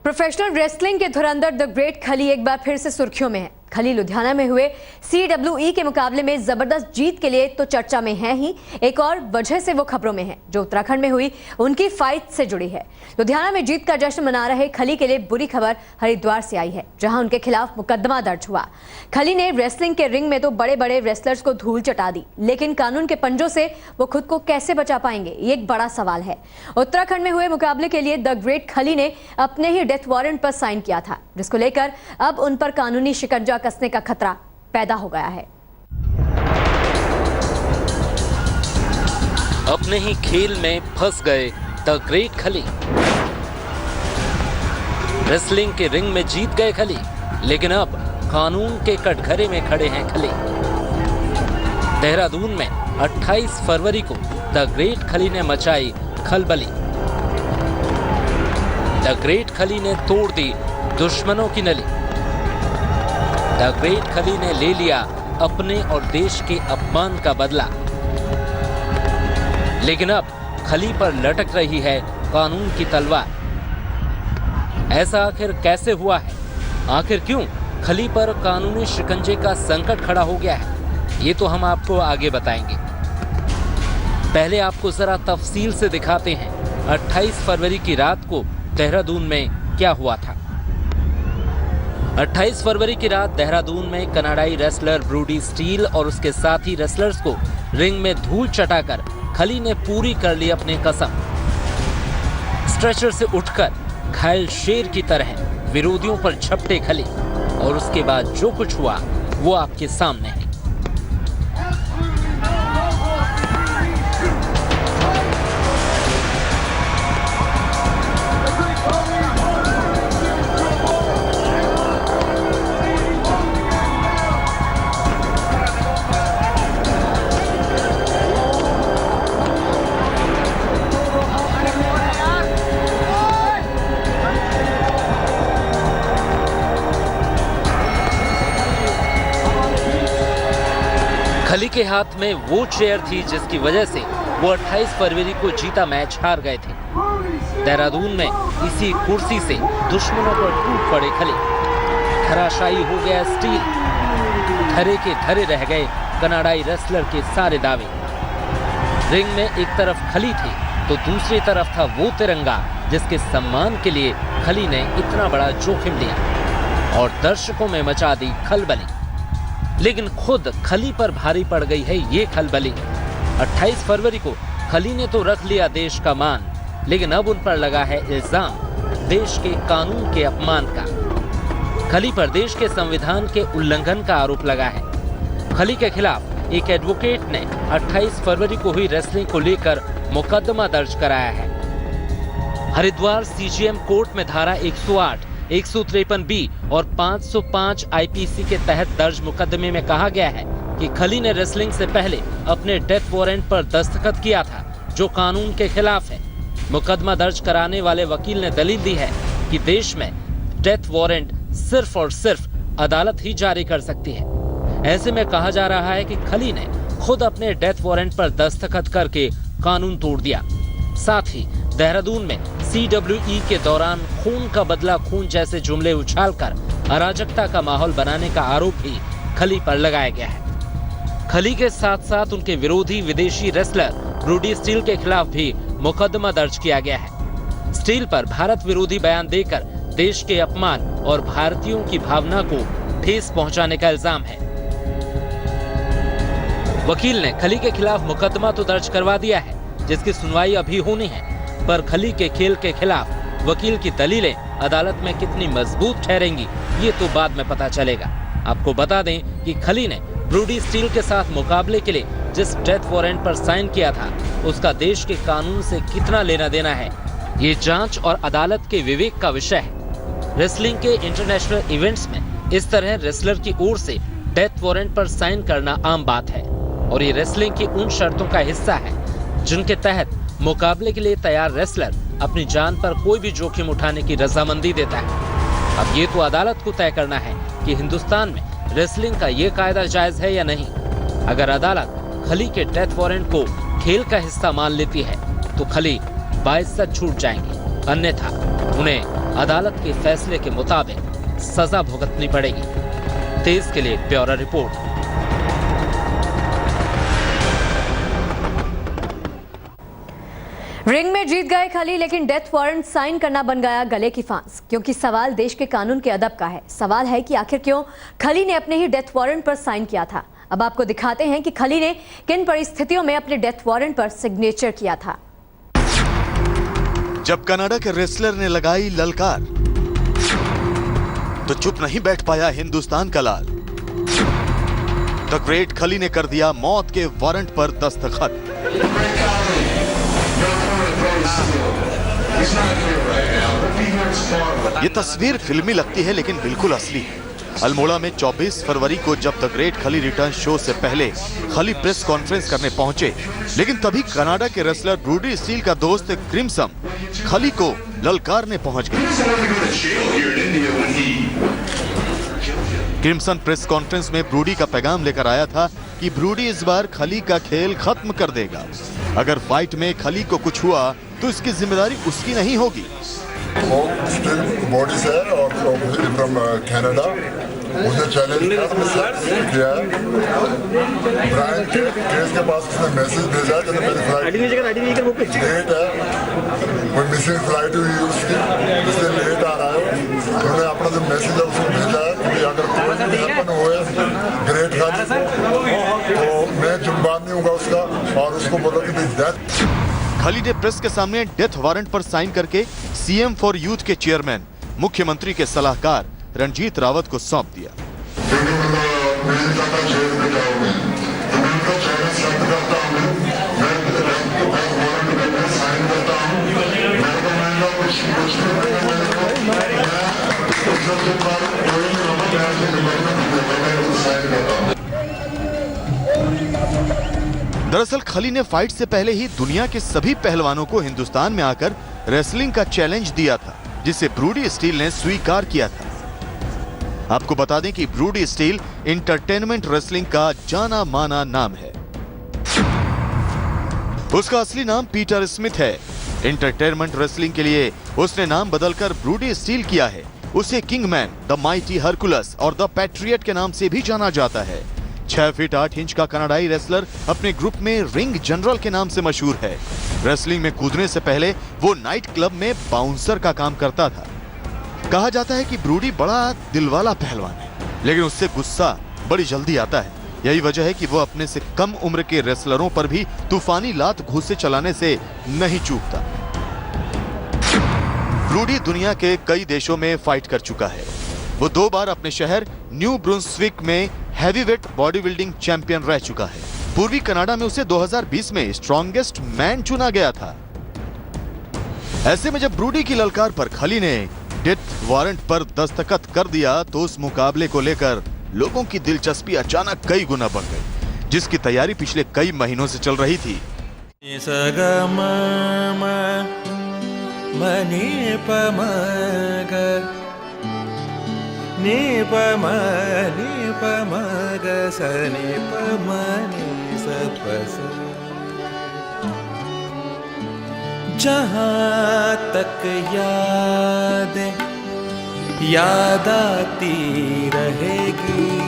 Professional wrestling के धुरंधर the great खली एक बार फिर से सुर्खियों में है। खली लुधियाना में हुए CWE के मुकाबले में जबरदस्त जीत के लिए तो चर्चा में है ही, एक और वजह से वो खबरों में है जो उत्तराखंड में हुई उनकी फाइट से जुड़ी है। लुधियाना में जीत का जश्न मना रहे खली के लिए बुरी खबर हरिद्वार से आई है, जहां उनके खिलाफ मुकदमा दर्ज हुआ। खली ने रेसलिंग के रिंग में तो बड़े बड़े रेसलर्स को धूल चटा दी, लेकिन कानून के पंजों से वो खुद को कैसे बचा पाएंगे, ये एक बड़ा सवाल है। उत्तराखंड में हुए मुकाबले के लिए द ग्रेट खली ने अपने ही डेथ वारंट पर साइन किया था, जिसको लेकर अब उन पर कानूनी शिकंजा कसने का खतरा पैदा हो गया है। अपने ही खेल में फंस गए द ग्रेट खली। रेसलिंग के रिंग में जीत गए खली, लेकिन अब कानून के कटघरे में खड़े हैं खली। देहरादून में 28 फरवरी को द ग्रेट खली ने मचाई खलबली। द ग्रेट खली ने तोड़ दी दुश्मनों की नली। द ग्रेट खली ने ले लिया अपने और देश के अपमान का बदला, लेकिन अब खली पर लटक रही है कानून की तलवार। ऐसा आखिर कैसे हुआ है? आखिर क्यों खली पर कानूनी शिकंजे का संकट खड़ा हो गया है? ये तो हम आपको आगे बताएंगे। पहले आपको जरा तफसील से दिखाते हैं 28 फरवरी की रात को देहरादून में क्या हुआ था। 28 फरवरी की रात देहरादून में कनाडाई रेसलर ब्रूडी स्टील और उसके साथी रेसलर्स को रिंग में धूल चटाकर खली ने पूरी कर ली अपनी कसम। स्ट्रेचर से उठकर घायल शेर की तरह विरोधियों पर झपटे खली, और उसके बाद जो कुछ हुआ वो आपके सामने है। खली के हाथ में वो चेयर थी जिसकी वजह से वो 28 फरवरी को जीता मैच हार गए थे। देहरादून में इसी कुर्सी से दुश्मनों पर टूट पड़े खली। धराशायी हो गया स्टील। धरे के धरे रह गए कनाडाई रेसलर के सारे दावे। रिंग में एक तरफ खली थी तो दूसरी तरफ था वो तिरंगा जिसके सम्मान के लिए खली ने इतना बड़ा जोखिम लिया और दर्शकों में मचा दी खलबली। लेकिन खुद खली पर भारी पड़ गई है ये खलबली। 28 फरवरी को खली ने तो रख लिया देश का मान, लेकिन अब उन पर लगा है इल्जाम देश के कानून के अपमान का। खली पर देश के संविधान के उल्लंघन का आरोप लगा है। खली के खिलाफ एक एडवोकेट ने 28 फरवरी को हुई रेसलिंग को लेकर मुकदमा दर्ज कराया है। हरिद्वार CGM कोर्ट में धारा 108, 153B और 505 IPC के तहत दर्ज मुकदमे में कहा गया है कि खली ने रेसलिंग से पहले अपने डेथ वारंट पर दस्तखत किया था, जो कानून के खिलाफ है। मुकदमा दर्ज कराने वाले वकील ने दलील दी है कि देश में डेथ वारंट सिर्फ और सिर्फ अदालत ही जारी कर सकती है। ऐसे में कहा जा रहा है कि खली ने खुद अपने डेथ वारंट पर दस्तखत करके कानून तोड़ दिया। साथ ही देहरादून में CWE के दौरान खून का बदला खून जैसे जुमले उछालकर अराजकता का माहौल बनाने का आरोप भी खली पर लगाया गया है। खली के साथ साथ उनके विरोधी विदेशी रेसलर ब्रूडी स्टील के खिलाफ भी मुकदमा दर्ज किया गया है। स्टील पर भारत विरोधी बयान देकर देश के अपमान और भारतीयों की भावना को ठेस पहुंचाने का इल्जाम है। वकील ने खली के खिलाफ मुकदमा तो दर्ज करवा दिया है, जिसकी सुनवाई अभी होनी है, पर खली के खेल के खिलाफ वकील की दलीलें अदालत में कितनी मजबूत ठहरेंगी ये तो बाद में पता चलेगा। आपको बता दें कि खली ने ब्रूडी स्टील के साथ मुकाबले के लिए जिस डेथ वारंट पर साइन किया था उसका देश के कानून से कितना लेना देना है, ये जांच और अदालत के विवेक का विषय है। रेसलिंग के इंटरनेशनल इवेंट्स में इस तरह रेसलर की ओर से डेथ वारंट पर साइन करना आम बात है, और ये रेसलिंग की उन शर्तों का हिस्सा है जिनके तहत मुकाबले के लिए तैयार रेसलर अपनी जान पर कोई भी जोखिम उठाने की रजामंदी देता है। अब ये तो अदालत को तय करना है कि हिंदुस्तान में रेसलिंग का ये कायदा जायज है या नहीं। अगर अदालत खली के डेथ वारंट को खेल का हिस्सा मान लेती है तो खली बाइज्जत छूट जाएंगे, अन्यथा उन्हें अदालत के फैसले के मुताबिक सजा भुगतनी पड़ेगी। तेज के लिए ब्यूरो रिपोर्ट। रिंग में जीत गए खली, लेकिन डेथ वारंट साइन करना बन गया गले की फांस। क्योंकि सवाल देश के कानून के अदब का है। सवाल है कि आखिर क्यों खली ने अपने ही डेथ वारंट पर साइन किया था। अब आपको दिखाते हैं कि खली ने किन परिस्थितियों में अपने डेथ वारंट पर सिग्नेचर किया था। जब कनाडा के रेसलर ने लगाई ललकार, तो चुप नहीं बैठ पाया हिंदुस्तान का लाल। द ग्रेट खली ने कर दिया मौत के वारंट पर दस्तखत। ये तस्वीर फिल्मी लगती है, लेकिन बिल्कुल असली है। अल्मोड़ा में 24 फरवरी को जब द ग्रेट खली रिटर्न शो से पहले खली प्रेस कॉन्फ्रेंस करने पहुंचे, लेकिन तभी कनाडा के रेसलर ब्रूडी स्टील का दोस्त क्रिम्सन खली को ललकारने पहुंच गए। क्रिम्सन प्रेस कॉन्फ्रेंस में ब्रूडी का पैगाम लेकर आया था कि ब्रूडी इस बार खली का खेल खत्म कर देगा। अगर फाइट में खली को कुछ हुआ तो इसकी जिम्मेदारी उसकी नहीं होगी। बॉडी से और फ्रॉम कनाडा उसने चैलेंज किया। ब्रायन केस के पास उसने मैसेज भेजा कि मेरी फ्लाइट लेट है, कोई मिसिंग फ्लाइट हुई उसकी, इसलिए लेट आ रहा है। उन्होंने अपना जो मैसेज है उसको भेजा है कि अगर कोई भी हैपन हुए ग्रेट खली तो मैं जुम्बान नहीं होगा उसका, और उसको बोला कि डेथ। खली ने प्रेस के सामने डेथ वारंट पर साइन करके सीएम फॉर यूथ के चेयरमैन, मुख्यमंत्री के सलाहकार रणजीत रावत को सौंप दिया। दरअसल खली ने फाइट से पहले ही दुनिया के सभी पहलवानों को हिंदुस्तान में आकर रेसलिंग का चैलेंज दिया था, जिसे ब्रूडी स्टील ने स्वीकार किया था। आपको बता दें कि ब्रूडी स्टील इंटरटेनमेंट रेसलिंग का जाना माना नाम है। उसका असली नाम पीटर स्मिथ है। इंटरटेनमेंट रेसलिंग के लिए उसने नाम बदलकर ब्रूडी स्टील किया है। उसे किंगमैन, द माइटी हरकुलस और द पैट्रियट के नाम से भी जाना जाता है। 6 फीट 8 इंच का कनाडाई रेसलर अपने ग्रुप में रिंग जनरल के नाम से मशहूर है। रेसलिंग में कूदने से पहले वो नाइट क्लब में बाउंसर का काम करता था। कहा जाता है कि ब्रूडी बड़ा दिलवाला पहलवान है, लेकिन उससे गुस्सा बड़ी जल्दी आता है। यही वजह है कि वो अपने से कम उम्र के रेसलरों पर भी तूफानी लात घूंसे चलाने से नहीं चूकता। ब्रूडी दुनिया के कई देशों में फाइट कर चुका है। वो 2 बार अपने शहर न्यू ब्रुंसविक में हैवीवेट बॉडी बिल्डिंग चैंपियन रह चुका है। पूर्वी कनाडा में उसे 2020 में स्ट्रॉन्गेस्ट मैन चुना गया था। ऐसे में जब ब्रूडी की ललकार पर खली ने डेथ वारंट पर दस्तखत कर दिया, तो उस मुकाबले को लेकर लोगों की दिलचस्पी अचानक कई गुना बढ़ गई, जिसकी तैयारी पिछले कई महीनों से चल रही थी। जहाँ तक याद आती रहेगी,